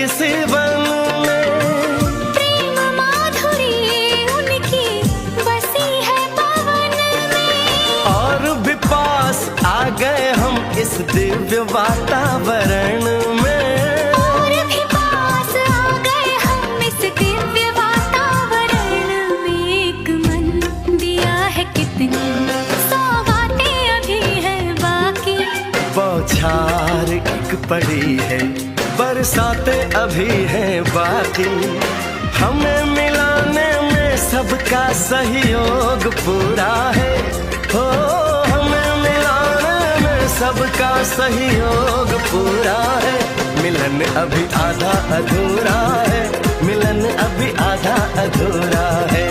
सी one में। प्रेम माधुरी उनकी बसी है पवन में। और भी पास आ गए हम इस दिव्य वातावरण में। और भी पास आ गए हम इस दिव्य वातावरण में। एक मन दिया है कितनी सौगातें अभी है बाकी। बौछार एक पड़ी है, बरसातें अभी है बाकी। हमें मिलाने में सबका सहयोग पूरा है। हो हमें मिलाने में सबका सहयोग पूरा है। मिलन अभी आधा अधूरा है, मिलन अभी आधा अधूरा है।